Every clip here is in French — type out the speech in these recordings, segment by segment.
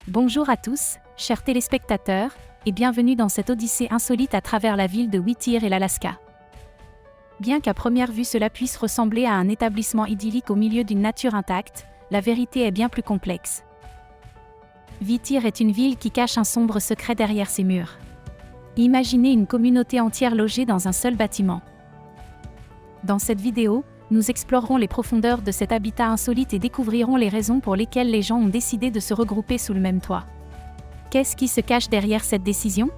Bonjour à tous, chers téléspectateurs, et bienvenue dans cette odyssée insolite à travers la ville de Whittier et l'Alaska. Bien qu'à première vue cela puisse ressembler à un établissement idyllique au milieu d'une nature intacte, la vérité est bien plus complexe. Whittier est une ville qui cache un sombre secret derrière ses murs. Imaginez une communauté entière logée dans un seul bâtiment. Dans cette vidéo, nous explorerons les profondeurs de cet habitat insolite et découvrirons les raisons pour lesquelles les gens ont décidé de se regrouper sous le même toit. Qu'est-ce qui se cache derrière cette décision?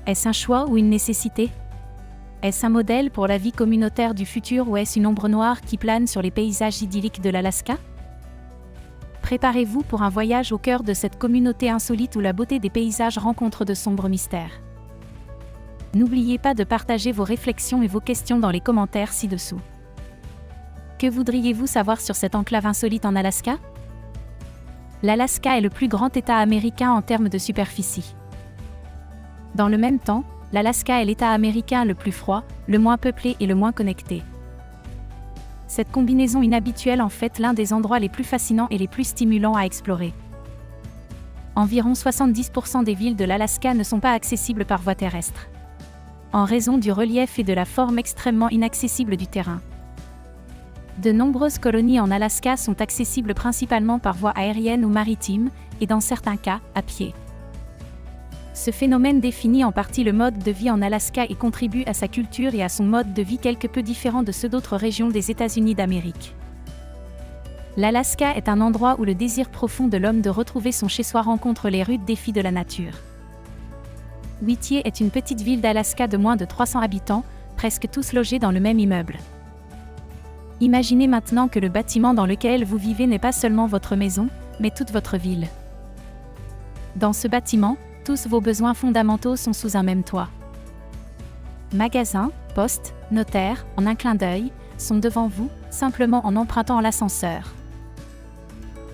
Est-ce un choix ou une nécessité? Est-ce un modèle pour la vie communautaire du futur ou est-ce une ombre noire qui plane sur les paysages idylliques de l'Alaska? Préparez-vous pour un voyage au cœur de cette communauté insolite où la beauté des paysages rencontre de sombres mystères. N'oubliez pas de partager vos réflexions et vos questions dans les commentaires ci-dessous. Que voudriez-vous savoir sur cette enclave insolite en Alaska? L'Alaska est le plus grand État américain en termes de superficie. Dans le même temps, l'Alaska est l'État américain le plus froid, le moins peuplé et le moins connecté. Cette combinaison inhabituelle en fait l'un des endroits les plus fascinants et les plus stimulants à explorer. Environ 70% des villes de l'Alaska ne sont pas accessibles par voie terrestre, en raison du relief et de la forme extrêmement inaccessible du terrain. De nombreuses colonies en Alaska sont accessibles principalement par voie aérienne ou maritime, et dans certains cas, à pied. Ce phénomène définit en partie le mode de vie en Alaska et contribue à sa culture et à son mode de vie quelque peu différent de ceux d'autres régions des États-Unis d'Amérique. L'Alaska est un endroit où le désir profond de l'homme de retrouver son chez-soi rencontre les rudes défis de la nature. Whittier est une petite ville d'Alaska de moins de 300 habitants, presque tous logés dans le même immeuble. Imaginez maintenant que le bâtiment dans lequel vous vivez n'est pas seulement votre maison, mais toute votre ville. Dans ce bâtiment, tous vos besoins fondamentaux sont sous un même toit. Magasins, postes, notaires, en un clin d'œil, sont devant vous, simplement en empruntant l'ascenseur.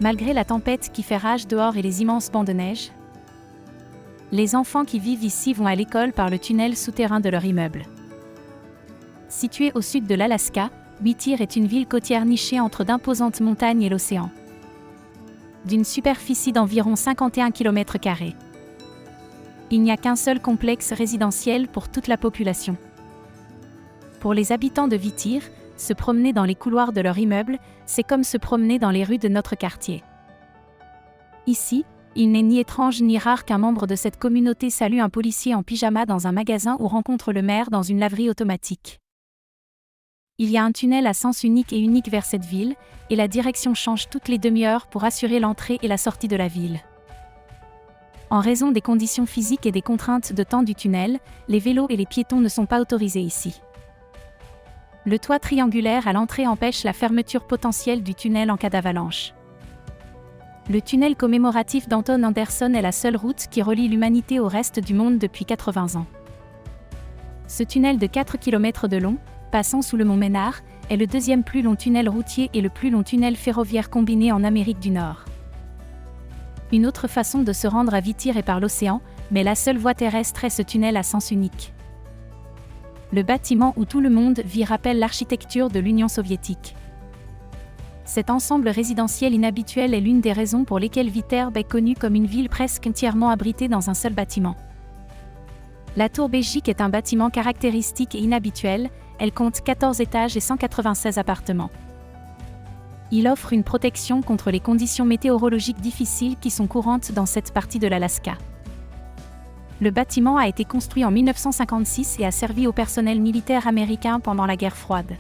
Malgré la tempête qui fait rage dehors et les immenses bancs de neige, les enfants qui vivent ici vont à l'école par le tunnel souterrain de leur immeuble. Située au sud de l'Alaska, Whittier est une ville côtière nichée entre d'imposantes montagnes et l'océan. D'une superficie d'environ 51 km². Il n'y a qu'un seul complexe résidentiel pour toute la population. Pour les habitants de Whittier, se promener dans les couloirs de leur immeuble, c'est comme se promener dans les rues de notre quartier. Ici, il n'est ni étrange ni rare qu'un membre de cette communauté salue un policier en pyjama dans un magasin ou rencontre le maire dans une laverie automatique. Il y a un tunnel à sens unique et unique vers cette ville, et la direction change toutes les demi-heures pour assurer l'entrée et la sortie de la ville. En raison des conditions physiques et des contraintes de temps du tunnel, les vélos et les piétons ne sont pas autorisés ici. Le toit triangulaire à l'entrée empêche la fermeture potentielle du tunnel en cas d'avalanche. Le tunnel commémoratif d'Anton Anderson est la seule route qui relie l'humanité au reste du monde depuis 80 ans. Ce tunnel de 4 km de long, passant sous le mont Menard, est le deuxième plus long tunnel routier et le plus long tunnel ferroviaire combiné en Amérique du Nord. Une autre façon de se rendre à Whittier est par l'océan, mais la seule voie terrestre est ce tunnel à sens unique. Le bâtiment où tout le monde vit rappelle l'architecture de l'Union soviétique. Cet ensemble résidentiel inhabituel est l'une des raisons pour lesquelles Whittier est connue comme une ville presque entièrement abritée dans un seul bâtiment. La tour Bégique est un bâtiment caractéristique et inhabituel, elle compte 14 étages et 196 appartements. Il offre une protection contre les conditions météorologiques difficiles qui sont courantes dans cette partie de l'Alaska. Le bâtiment a été construit en 1956 et a servi au personnel militaire américain pendant la guerre froide.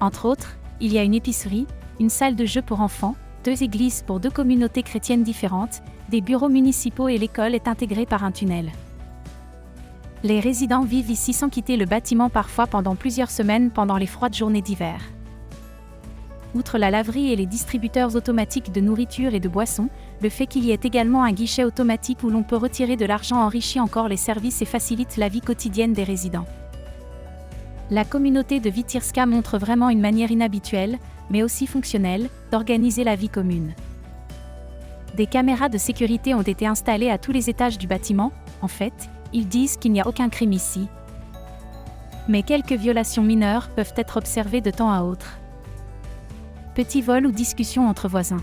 Entre autres, il y a une épicerie, une salle de jeux pour enfants, 2 églises pour 2 communautés chrétiennes différentes, des bureaux municipaux et l'école est intégrée par un tunnel. Les résidents vivent ici sans quitter le bâtiment parfois pendant plusieurs semaines pendant les froides journées d'hiver. Outre la laverie et les distributeurs automatiques de nourriture et de boissons, le fait qu'il y ait également un guichet automatique où l'on peut retirer de l'argent enrichit encore les services et facilite la vie quotidienne des résidents. La communauté de Whittierska montre vraiment une manière inhabituelle, mais aussi fonctionnelle, d'organiser la vie commune. Des caméras de sécurité ont été installées à tous les étages du bâtiment, en fait, ils disent qu'il n'y a aucun crime ici. Mais quelques violations mineures peuvent être observées de temps à autre. Petits vols ou discussions entre voisins.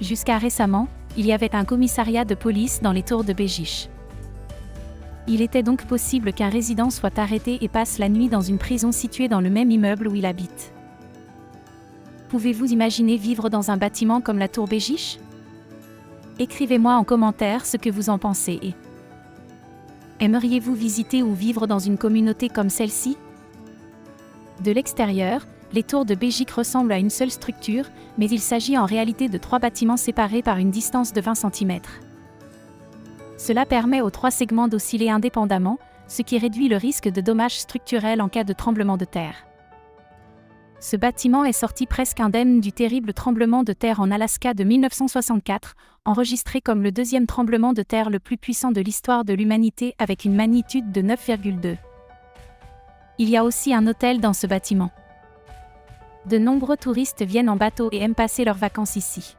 Jusqu'à récemment, il y avait un commissariat de police dans les tours de Béjiche. Il était donc possible qu'un résident soit arrêté et passe la nuit dans une prison située dans le même immeuble où il habite. Pouvez-vous imaginer vivre dans un bâtiment comme la tour Béjiche ? Écrivez-moi en commentaire ce que vous en pensez et aimeriez-vous visiter ou vivre dans une communauté comme celle-ci ? De l'extérieur, les tours de Béjic ressemblent à une seule structure, mais il s'agit en réalité de 3 bâtiments séparés par une distance de 20 cm. Cela permet aux 3 segments d'osciller indépendamment, ce qui réduit le risque de dommages structurels en cas de tremblement de terre. Ce bâtiment est sorti presque indemne du terrible tremblement de terre en Alaska de 1964, enregistré comme le 2e tremblement de terre le plus puissant de l'histoire de l'humanité avec une magnitude de 9,2. Il y a aussi un hôtel dans ce bâtiment. De nombreux touristes viennent en bateau et aiment passer leurs vacances ici.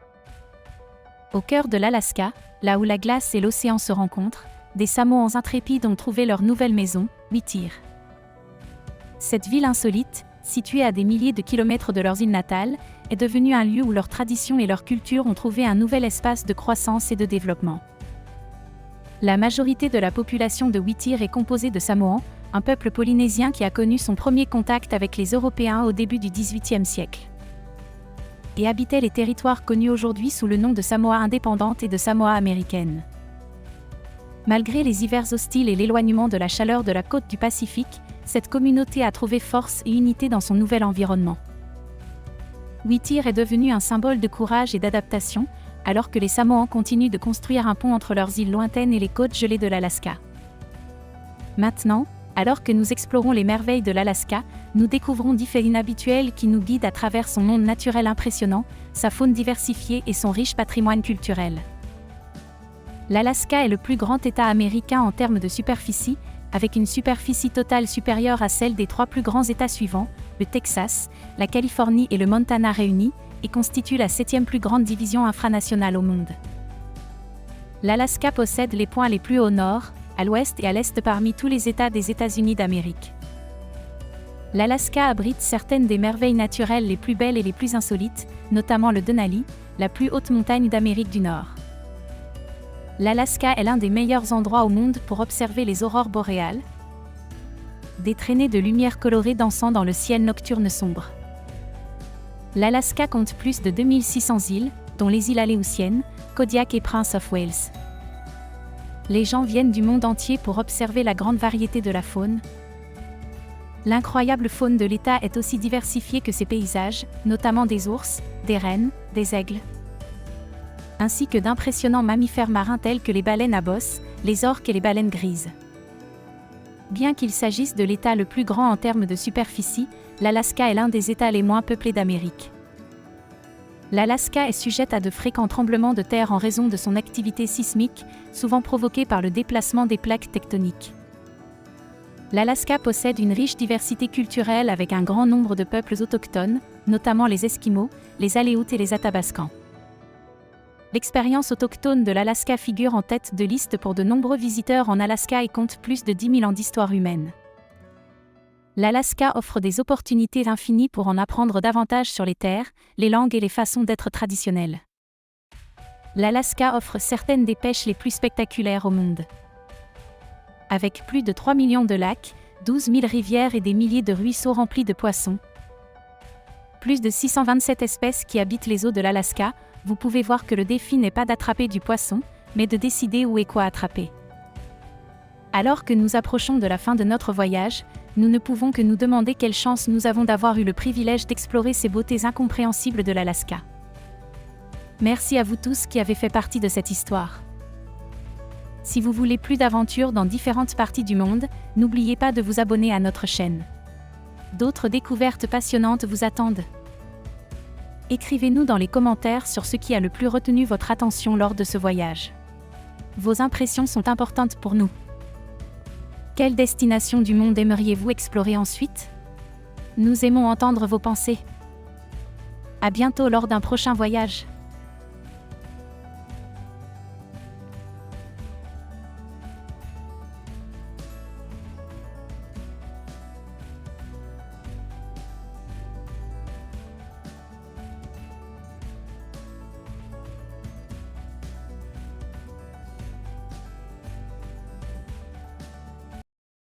Au cœur de l'Alaska, là où la glace et l'océan se rencontrent, des Samoans intrépides ont trouvé leur nouvelle maison, Whittier. Cette ville insolite, située à des milliers de kilomètres de leurs îles natales, est devenue un lieu où leurs traditions et leur culture ont trouvé un nouvel espace de croissance et de développement. La majorité de la population de Whittier est composée de Samoans, un peuple polynésien qui a connu son premier contact avec les Européens au début du XVIIIe siècle. Et habitait les territoires connus aujourd'hui sous le nom de Samoa indépendante et de Samoa américaine. Malgré les hivers hostiles et l'éloignement de la chaleur de la côte du Pacifique, cette communauté a trouvé force et unité dans son nouvel environnement. Whittier est devenu un symbole de courage et d'adaptation, alors que les Samoans continuent de construire un pont entre leurs îles lointaines et les côtes gelées de l'Alaska. Maintenant, alors que nous explorons les merveilles de l'Alaska, nous découvrons des faits inhabituels qui nous guident à travers son monde naturel impressionnant, sa faune diversifiée et son riche patrimoine culturel. L'Alaska est le plus grand État américain en termes de superficie, avec une superficie totale supérieure à celle des 3 plus grands États suivants, le Texas, la Californie et le Montana réunis, et constitue la 7e plus grande division infranationale au monde. L'Alaska possède les points les plus hauts au nord, à l'ouest et à l'est parmi tous les États des États-Unis d'Amérique. L'Alaska abrite certaines des merveilles naturelles les plus belles et les plus insolites, notamment le Denali, la plus haute montagne d'Amérique du Nord. L'Alaska est l'un des meilleurs endroits au monde pour observer les aurores boréales, des traînées de lumière colorée dansant dans le ciel nocturne sombre. L'Alaska compte plus de 2600 îles, dont les îles Aléoutiennes, Kodiak et Prince of Wales. Les gens viennent du monde entier pour observer la grande variété de la faune. L'incroyable faune de l'État est aussi diversifiée que ses paysages, notamment des ours, des rennes, des aigles, ainsi que d'impressionnants mammifères marins tels que les baleines à bosse, les orques et les baleines grises. Bien qu'il s'agisse de l'État le plus grand en termes de superficie, l'Alaska est l'un des États les moins peuplés d'Amérique. L'Alaska est sujette à de fréquents tremblements de terre en raison de son activité sismique, souvent provoquée par le déplacement des plaques tectoniques. L'Alaska possède une riche diversité culturelle avec un grand nombre de peuples autochtones, notamment les Esquimaux, les Aléoutes et les Athabascans. L'expérience autochtone de l'Alaska figure en tête de liste pour de nombreux visiteurs en Alaska et compte plus de 10 000 ans d'histoire humaine. L'Alaska offre des opportunités infinies pour en apprendre davantage sur les terres, les langues et les façons d'être traditionnelles. L'Alaska offre certaines des pêches les plus spectaculaires au monde. Avec plus de 3 millions de lacs, 12 000 rivières et des milliers de ruisseaux remplis de poissons, plus de 627 espèces qui habitent les eaux de l'Alaska, vous pouvez voir que le défi n'est pas d'attraper du poisson, mais de décider où et quoi attraper. Alors que nous approchons de la fin de notre voyage, nous ne pouvons que nous demander quelle chance nous avons d'avoir eu le privilège d'explorer ces beautés incompréhensibles de l'Alaska. Merci à vous tous qui avez fait partie de cette histoire. Si vous voulez plus d'aventures dans différentes parties du monde, n'oubliez pas de vous abonner à notre chaîne. D'autres découvertes passionnantes vous attendent. Écrivez-nous dans les commentaires sur ce qui a le plus retenu votre attention lors de ce voyage. Vos impressions sont importantes pour nous. Quelle destination du monde aimeriez-vous explorer ensuite ? Nous aimons entendre vos pensées. À bientôt lors d'un prochain voyage.